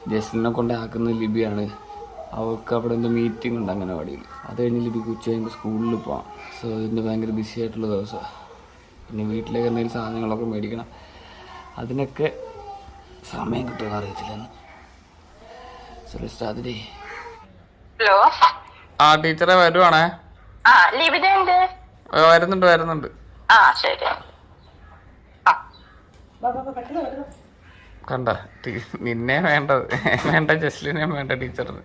ജസ്റ്റിനെ കൊണ്ടാക്കുന്നത് ലിബിയാണ്. അവൾക്ക് അവിടെ എന്തോ മീറ്റിംഗ് ഉണ്ട് അംഗനവാടിയിൽ. അത് കഴിഞ്ഞ് ലിബിക്ക് ഉച്ച കഴിയുമ്പോൾ സ്കൂളിൽ പോകാം. സോ ഇതിൻ്റെ ഭയങ്കര ബിസി ആയിട്ടുള്ള ദിവസമാണ്. പിന്നെ വീട്ടിലേക്ക് എന്തെങ്കിലും സാധനങ്ങളൊക്കെ മേടിക്കണം. അതിനൊക്കെ സമയം കിട്ടുമെന്ന് അറിയത്തില്ലെന്ന്. ഹലോ, ആ ടീച്ചറെ വരുവാണേ. വരുന്നുണ്ട്. ശരി. കണ്ട നിന്നെ വേണ്ട ജസ്ലിനെ വേണ്ട ടീച്ചറിന്.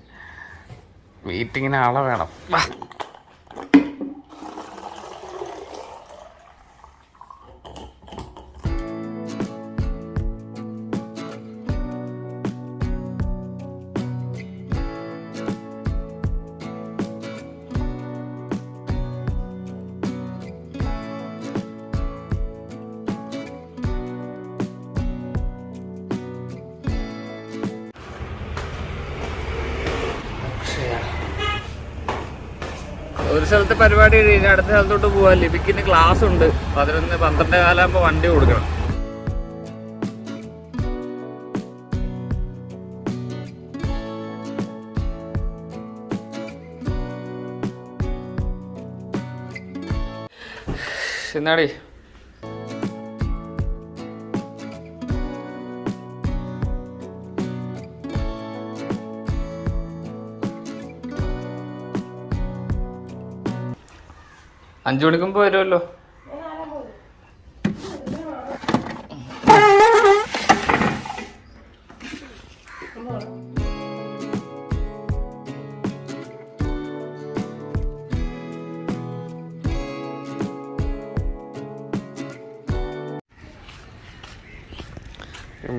മീറ്റിങ്ങിന് ആളെ വേണം. ഒരു സ്ഥലത്തെ പരിപാടി കഴിഞ്ഞാൽ അടുത്ത സ്ഥലത്തോട്ട് പോകാൻ ലിബിക്കിന് ക്ലാസ് ഉണ്ട്. 11-12 കാലാകുമ്പോൾ വണ്ടി കൊടുക്കണം. എന്നാടി അഞ്ചു മണിക്കുമ്പോ വരുമല്ലോ.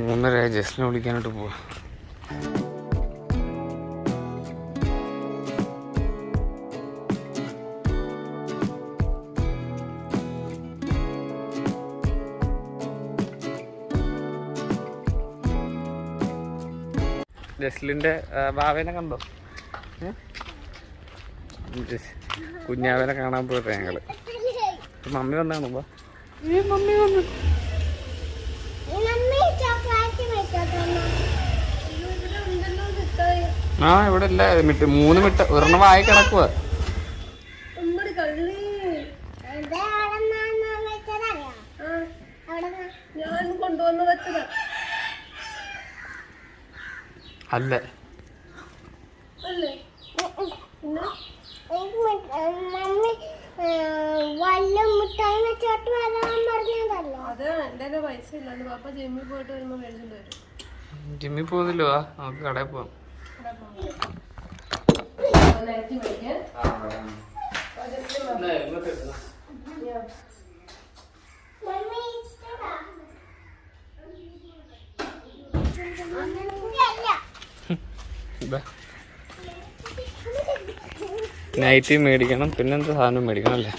മൂന്നര ജസ്റ്റിനെ വിളിക്കാനായിട്ട് പോവാ. ജസ്ലിൻ്റെ ഭാവേനെ കണ്ടോ? കുഞ്ഞാവനെ കാണാൻ പോയപ്പോ ഞങ്ങള്. മമ്മി വന്നാണോ? മമ്മി വന്നു. ആ ഇവിടെ ഇല്ല. 3 മിഠ ഒരെണ്ണം വായി കിടക്കുക. അല്ല ജിമ്മിൽ പോകുന്നില്ലോ. നമുക്ക് കടയിൽ പോവാം. നൈറ്റി മേടിക്കണം, പിന്നെന്താ സാധനം മേടിക്കണം അല്ലേ?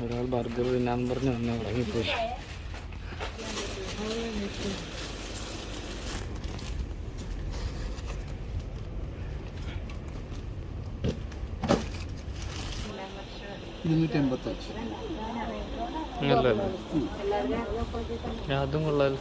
ഒരാൾ ബർഗർ തിന്നാന്ന് പറഞ്ഞ് വന്ന് ഇറങ്ങിപ്പോയി. അതും കൊള്ളാലോ.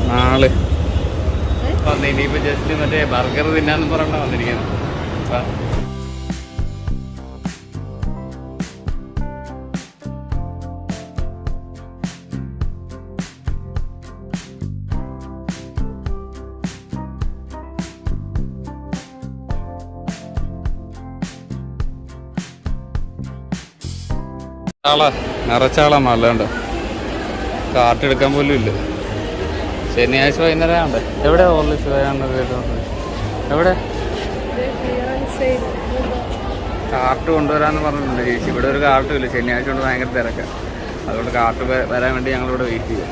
നാളെ ഇനിയിപ്പോ ജസ്റ്റ് മറ്റേ ബർഗർ തിന്നാന്ന് പറഞ്ഞ വന്നിരിക്കുന്നത്. നിറച്ചാളാ നല്ലതുണ്ട്. കാട്ടെടുക്കാൻ പോലും ഇല്ല. ശനിയാഴ്ച വൈകുന്നേരം ആണ്ടേ. എവിടെയാ ഹോർലിക്സ് എവിടെ കാർട്ട് കൊണ്ടുവരാന്ന് പറഞ്ഞിട്ടുണ്ട് ചേച്ചി. ഇവിടെ ഒരു കാർട്ടും ഇല്ല. ശനിയാഴ്ച കൊണ്ട് ഭയങ്കര തിരക്കാണ്. അതുകൊണ്ട് കാർട്ട് വരാൻ വേണ്ടി ഞങ്ങളിവിടെ വെയിറ്റ് ചെയ്യും.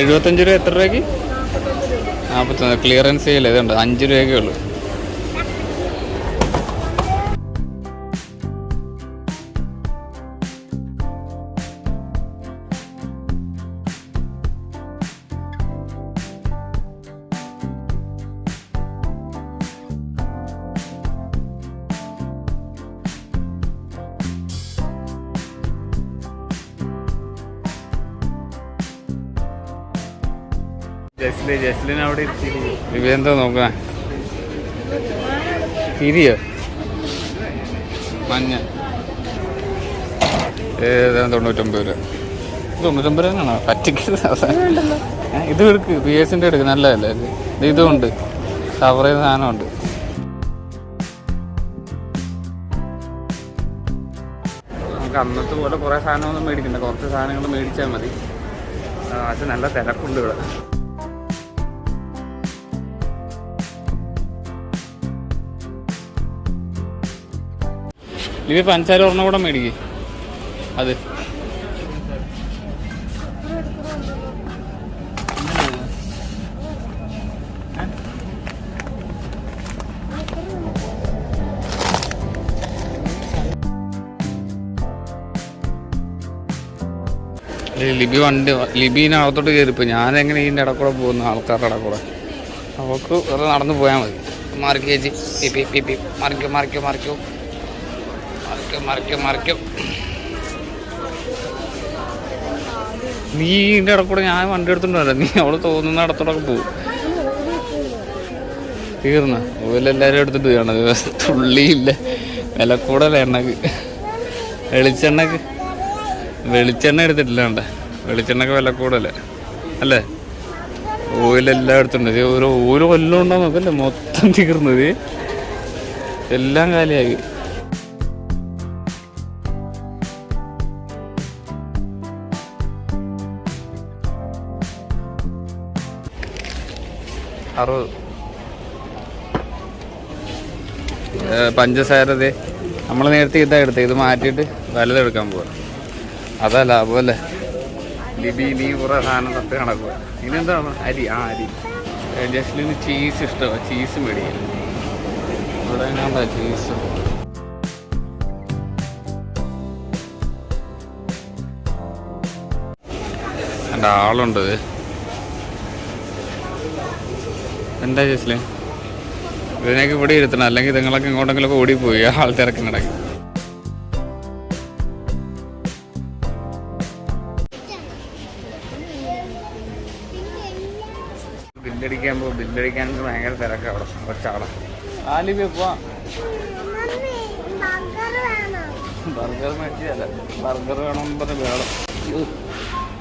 75 രൂപ. എത്ര രൂപയ്ക്ക്? 41 ക്ലിയറൻസ് ചെയ്യില്ല, ഇതുണ്ട് 5 രൂപയൊക്കെ ഉള്ളൂ. ജസ്ലിന് അവിടെ ഇവ എന്തോ നോക്കാൻ തിരിയോ മഞ്ഞ 99 രൂപ. 99 രൂപയാണോ പറ്റിക്കരുത്? ഇത് എടുക്ക്, PS-ൻ്റെ എടുക്ക്, നല്ലതല്ലേ ഇത്. ഇതുമുണ്ട്, കവർ ചെയ്ത സാധനമുണ്ട്. നമുക്ക് അന്നത്തെ പോലെ കുറേ സാധനമൊന്നും മേടിക്കണ്ട, കുറച്ച് സാധനങ്ങൾ മേടിച്ചാൽ മതി. പക്ഷെ നല്ല തിരക്കുണ്ട് ഇവിടെ. ഇത് പഞ്ചാര ഒരെണ്ണം കൂടെ മേടിക്കേ. അത് ലിബീനകത്തോട്ട് കയറിപ്പോ. ഞാനെങ്ങനെ ഇതിൻ്റെ ഇടക്കൂടെ പോകുന്നു, ആൾക്കാരുടെ ഇടക്കൂടെ. അവൾക്ക് വേറെ നടന്നു പോയാൽ മതി. മാർക്ക് ചേച്ചി മറിക്കോ മറിക്കോ മറിക്കോ മറിക്കോ മറിക്കോ. നീ ഇതിൻ്റെ ഇടക്കൂടെ ഞാൻ വണ്ടി എടുത്തോണ്ട് നീ അവള് തോന്നുന്ന ഇടത്തോടൊക്കെ പോകും. തീർന്ന ഓലെല്ലാവരും എടുത്തിട്ട് വേണത്. തുള്ളിയില്ല, വില കൂടല എണ്ണക്ക്. വെളിച്ചെണ്ണ എടുത്തിട്ടില്ല വേണ്ട, വെളിച്ചെണ്ണക്ക് വില കൂടല്ലേ അല്ലേ? ഓയിലെല്ലാം എടുത്തിട്ടുണ്ട്. ഓരോ കൊല്ലം ഉണ്ടോ നോക്കല്ലേ, മൊത്തം തീർന്നത്, എല്ലാം കാലിയായി. പഞ്ചസാരതേ നമ്മൾ നേരത്തെ ഇതാ എടുത്തത്, ഇത് മാറ്റിയിട്ട് വലുതെടുക്കാൻ പോവാ. അതാ ലാഭം അല്ലേ? ലിബി നീ കുറേ സാധനം തട്ട് കണക്കുക. ഇനെന്താണ് അരി? അരി. ജസ്റ്റിന് ചീസ് ഇഷ്ടമാണ്, ചീസ് മേടിക്കും. ഇവിടെ എങ്ങാണ്ടാ ചീസ്. എൻ്റെ ആളുണ്ട്. എന്താ ജസ്റ്റിന് ഇതിനൊക്കെ ഇവിടെ ഇരുത്തണം, അല്ലെങ്കിൽ നിങ്ങളൊക്കെ ഇങ്ങോട്ടെങ്കിലൊക്കെ ഓടിപ്പോയി ആൾ തിരക്കിനിടയ്ക്ക്. ബില്ലടിക്കാൻ ഭയങ്കര തിരക്കാണ് അവിടെ. ഒച്ചാളെ ബർഗർ മേടിച്ചതല്ല, ബർഗർ വേണമെന്ന് പറഞ്ഞ് വേണം.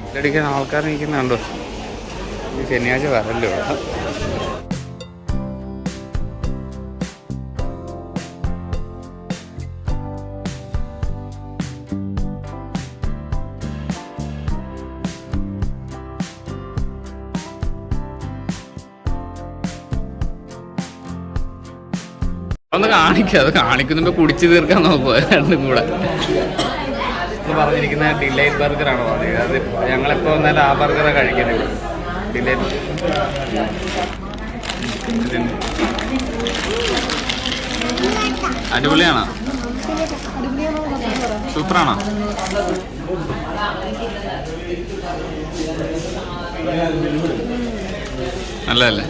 ബില്ലടിക്കാൻ ആൾക്കാർ നിൽക്കുന്നുണ്ടോ? ഈ ശനിയാഴ്ച വരല്ലോ ഇവിടെ. ഒന്ന് കാണിക്കുക, അത് കാണിക്കുന്നുമ്പോ കുടിച്ചു തീർക്കാൻ നോക്കുക രണ്ടും കൂടെ. പറഞ്ഞിരിക്കുന്ന ഡിലൈറ്റ് ബർഗറാണ് പറഞ്ഞത്. അത് ഞങ്ങളിപ്പോൾ വന്നാലും ആ ബർഗറാണ് കഴിക്കുന്നത്. ഡിലൈറ്റ് അടിപൊളിയാണോ? സൂപ്പറാണോ? നല്ലതല്ലേ?